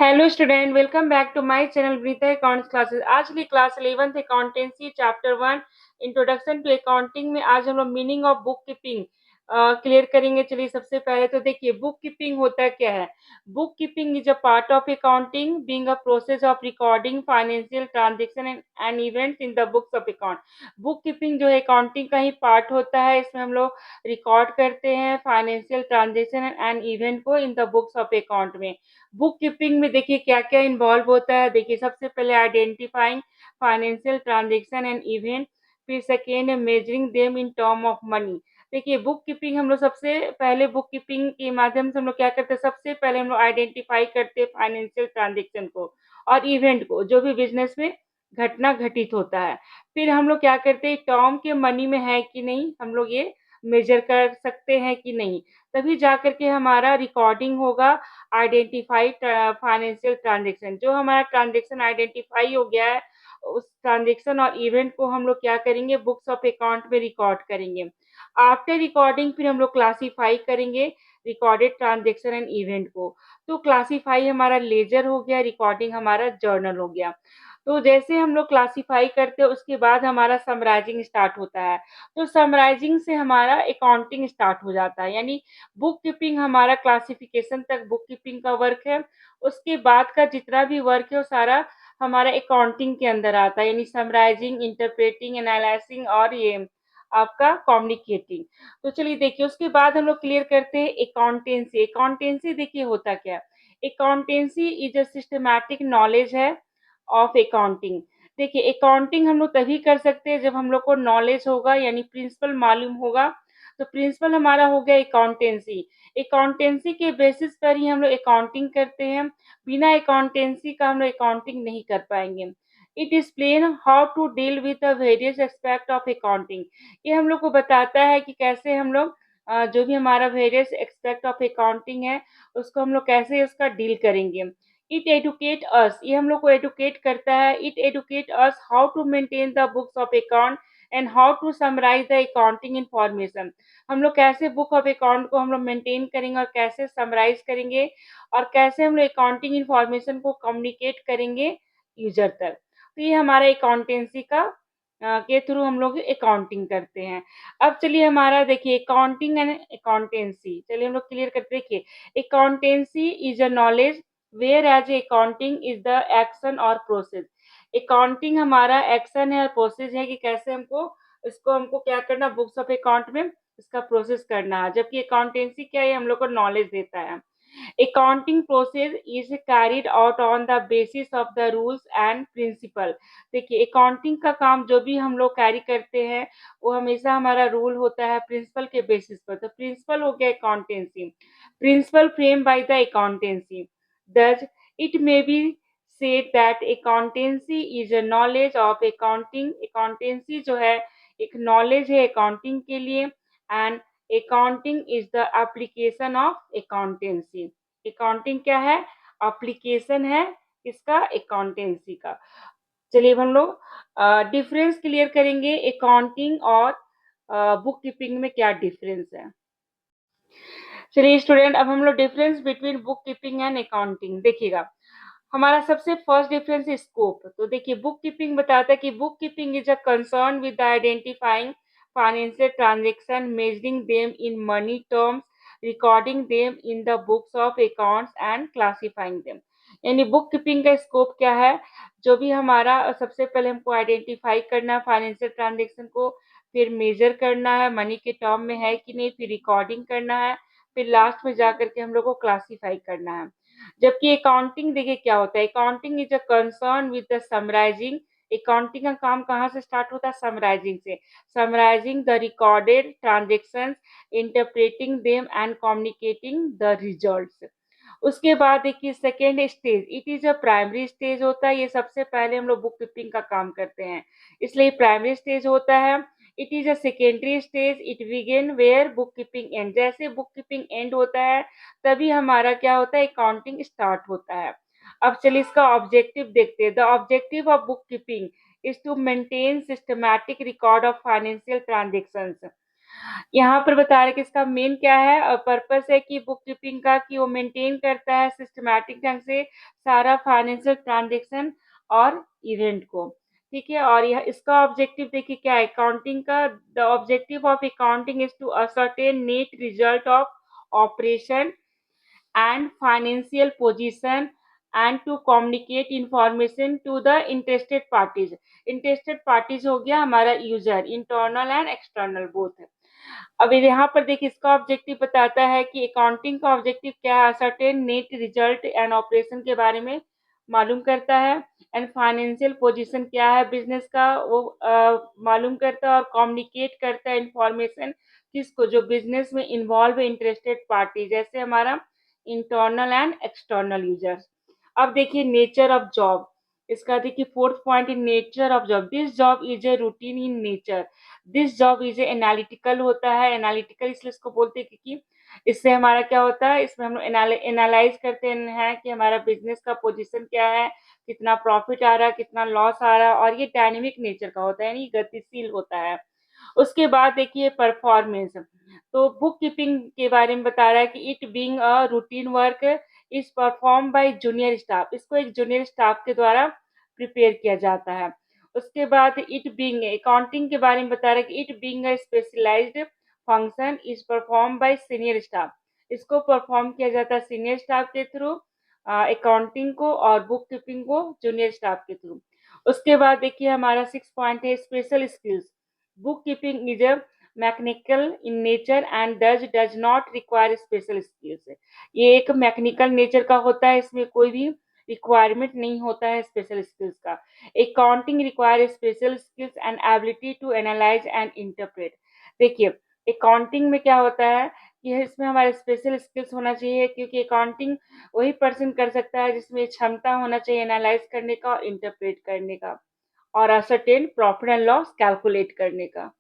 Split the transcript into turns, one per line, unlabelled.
Hello student, welcome back to my channel Vinita accounts classes. आज की class 11th accountancy chapter 1 introduction to accounting में आज हम लोग meaning of book keeping clear करेंगे। चलिए, सबसे पहले तो देखिए बुक कीपिंग होता क्या है। Book keeping is a part of accounting being a process of recording financial transaction and events in the books of account. Book keeping जो है अकाउंटिंग का ही पार्ट होता है। इसमें हम लोग रिकॉर्ड करते हैं फाइनेंशियल ट्रांजेक्शन एंड इवेंट को in the books of account में। बुक कीपिंग में देखिए क्या क्या इन्वॉल्व होता है। देखिए, सबसे पहले identifying financial transaction and event, फिर सेकेंड है measuring them in term of money. देखिए, बुक कीपिंग हम लोग सबसे पहले बुक कीपिंग के माध्यम से हम लोग क्या करते हैं, सबसे पहले हम लोग आइडेंटिफाई करते हैं फाइनेंशियल ट्रांजेक्शन को और इवेंट को, जो भी बिजनेस में घटना घटित होता है। फिर हम लोग क्या करते हैं, टर्म के मनी में है कि नहीं, हम लोग ये मेजर कर सकते हैं कि नहीं, तभी जा करके हमारा रिकॉर्डिंग होगा आइडेंटिफाइड फाइनेंशियल ट्रांजेक्शन। जो हमारा ट्रांजेक्शन आइडेंटिफाई हो गया है, उस ट्रांजेक्शन और इवेंट को हम लोग क्या करेंगे, बुक्स ऑफ अकाउंट में रिकॉर्ड करेंगे। आफ्टर रिकॉर्डिंग फिर हम लोग क्लासीफाई करेंगे रिकॉर्डेड ट्रांजेक्शन एंड इवेंट को। तो क्लासीफाई हमारा लेजर हो गया, रिकॉर्डिंग हमारा जर्नल हो गया। तो जैसे हम लोग क्लासीफाई करते हैं उसके बाद हमारा समराइजिंग स्टार्ट होता है। तो समराइजिंग से हमारा अकाउंटिंग स्टार्ट हो जाता है, यानी बुक कीपिंग हमारा क्लासिफिकेशन तक बुक कीपिंग का वर्क है। उसके बाद का जितना भी वर्क है वो सारा हमारा अकाउंटिंग के अंदर आता है, यानी समराइजिंग, इंटरप्रेटिंग, एनालाइजिंग और ये आपका कम्युनिकेटिंग। तो चलिए देखिए, उसके बाद हम लोग क्लियर करते हैं अकाउंटेंसी। अकाउंटेंसी देखिए होता क्या है। Accountancy is a systematic knowledge है ऑफ अकाउंटिंग। देखिए, अकाउंटिंग हम लोग तभी कर सकते हैं जब हम लोग को नॉलेज होगा, यानी प्रिंसिपल मालूम होगा। तो प्रिंसिपल हमारा हो गया अकाउंटेंसी। अकाउंटेंसी के बेसिस पर ही हम लोग अकाउंटिंग करते हैं। बिना अकाउंटेंसी का हम लोग अकाउंटिंग नहीं कर पाएंगे। It explain how to deal with the various aspect of accounting. ये हम लोग को बताता है कि कैसे हम लोग जो भी हमारा वेरियस एक्सपेक्ट ऑफ अकाउंटिंग है उसको हम लोग कैसे उसका डील करेंगे। इट एडुकेट अस, ये हम लोग को एडुकेट करता है। It educate us how to maintain the books of account and how to summarize the accounting information. हम लोग कैसे बुक ऑफ अकाउंट को हम लोग मेंटेन करेंगे और कैसे समराइज करेंगे और कैसे हम लोग अकाउंटिंग इंफॉर्मेशन को कम्युनिकेट करेंगे यूजर तक। तो ये हमारा अकाउंटेंसी का के थ्रू हम लोग अकाउंटिंग करते हैं। अब चलिए हमारा देखिए अकाउंटिंग एंड अकाउंटेंसी, चलिए हम लोग क्लियर करते। देखिए, accountancy is a knowledge whereas accounting is the action और प्रोसेस। अकाउंटिंग हमारा एक्शन है और प्रोसेस है कि कैसे हमको इसको हमको क्या करना, बुक्स ऑफ अकाउंट में इसका प्रोसेस करना है। जबकि अकाउंटेंसी क्या है, हम लोग को नॉलेज देता है। Accounting process is carried out on the basis of the rules and principle. देखिए, अकाउंटिंग का काम जो भी हम लोग कैरी करते हैं वो हमेशा हमारा रूल होता है प्रिंसिपल के बेसिस पर। तो प्रिंसिपल हो गया accountancy, principle frame by the accountancy. Thus, it may be said that accountancy is a knowledge of accounting। accountancy जो है एक नॉलेज है अकाउंटिंग के लिए, and accounting is the application of accountancy. Accounting क्या है, एप्लीकेशन है इसका अकाउंटेंसी का। चलिए अब हम लोग डिफरेंस क्लियर करेंगे अकाउंटिंग और बुक कीपिंग में क्या डिफरेंस है। चलिए स्टूडेंट, अब हम लोग difference between book keeping and accounting देखिएगा। हमारा सबसे फर्स्ट डिफरेंस स्कोप। तो देखिए, बुक कीपिंग बताता है कि book keeping is a concern with identifying financial transaction, measuring them in money terms, recording them in the books of accounts and classifying them. यानी book keeping का scope क्या है, जो भी हमारा सबसे पहले हमको आइडेंटिफाई करना है फाइनेंशियल ट्रांजेक्शन को, फिर मेजर करना है मनी के टर्म में है कि नहीं, फिर रिकॉर्डिंग करना है, फिर लास्ट में जाकर के हम लोग को क्लासीफाई करना है। जबकि अकाउंटिंग देखिए क्या होता है, accounting is a concern with the summarizing. Accounting का काम कहाँ से स्टार्ट होता है, समराइजिंग से। Summarizing the recorded transactions, interpreting them and communicating the results. उसके बाद देखिए second stage, it is a primary stage होता है। ये सबसे पहले हम लोग बुक कीपिंग का काम करते हैं, इसलिए प्राइमरी स्टेज होता है। It is a secondary stage, it begin where book keeping end. जैसे बुक कीपिंग एंड होता है तभी हमारा क्या होता है, अकाउंटिंग स्टार्ट होता है। अब चलिए इसका ऑब्जेक्टिव देखते हैं। The objective of book keeping is to maintain systematic record of financial transactions. यहाँ पर बता रहे हैं कि इसका मेन क्या है और पर्पस है कि बुक कीपिंग का, कि वो मेंटेन करता है सिस्टमैटिक ढंग से सारा फाइनेंशियल ट्रांजेक्शन और इवेंट को। ठीक है, और यह इसका ऑब्जेक्टिव देखिए क्या है अकाउंटिंग का। The objective of accounting is to ascertain net result of operation and financial position and to communicate information to the interested parties। interested parties हो गया हमारा user, internal and external both. अब यहाँ पर देखिए इसका ऑब्जेक्टिव बताता है कि अकाउंटिंग का ऑब्जेक्टिव क्या है, certain net result and operation के बारे में मालूम करता है, एंड फाइनेंशियल पोजीशन क्या है बिजनेस का वो मालूम करता है, और कम्युनिकेट करता है इंफॉर्मेशन किसको, जो बिजनेस में इन्वॉल्व है इंटरेस्टेड पार्टी, जैसे हमारा इंटरनल एंड एक्सटर्नल यूजर्स। अब देखिए नेचर ऑफ जॉब, इसका देखिए fourth point in nature of job, this job is a routine in nature. This job is a analytical होता है, एनालिटिकल इसलिए इसको बोलते हैं क्योंकि इससे हमारा क्या होता है, इसमें हम लोग एनालाइज करते हैं कि हमारा बिजनेस का पोजीशन क्या है, कितना प्रॉफिट आ रहा है, कितना लॉस आ रहा है, और ये डायनेमिक नेचर का होता है यानी गतिशील होता है। उसके बाद देखिए परफॉर्मेंस, तो बुक कीपिंग के बारे में बता रहा है कि it being a routine work is perform bye junior staff, इसको एक जूनियर स्टाफ के द्वारा प्रिपेयर किया जाता है। उसके बाद इट बीइंग अकाउंटिंग के बारे में बता रहा है कि it being a specialised function is perform by senior staff, इसको परफॉर्म किया जाता है सीनियर स्टाफ के थ्रू अकाउंटिंग को, और बुक कीपिंग को जूनियर स्टाफ के थ्रू। उसके बाद देखिए हमारा सिक्स पॉइंट है special skills, book keeping is a mechanical in nature and does not require special skills, ये एक मैकेनिकल नेचर का होता है, इसमें कोई भी रिक्वायरमेंट नहीं होता है स्पेशल स्किल्स का। Accounting require special skills and ability to analyse and interpret. देखिए अकाउंटिंग में क्या होता है कि इसमें हमारे स्पेशल स्किल्स होना चाहिए, क्योंकि अकाउंटिंग वही पर्सन कर सकता है जिसमें क्षमता होना चाहिए एनालाइज करने का और इंटरप्रेट करने का, और ascertain profit and loss calculate करने का।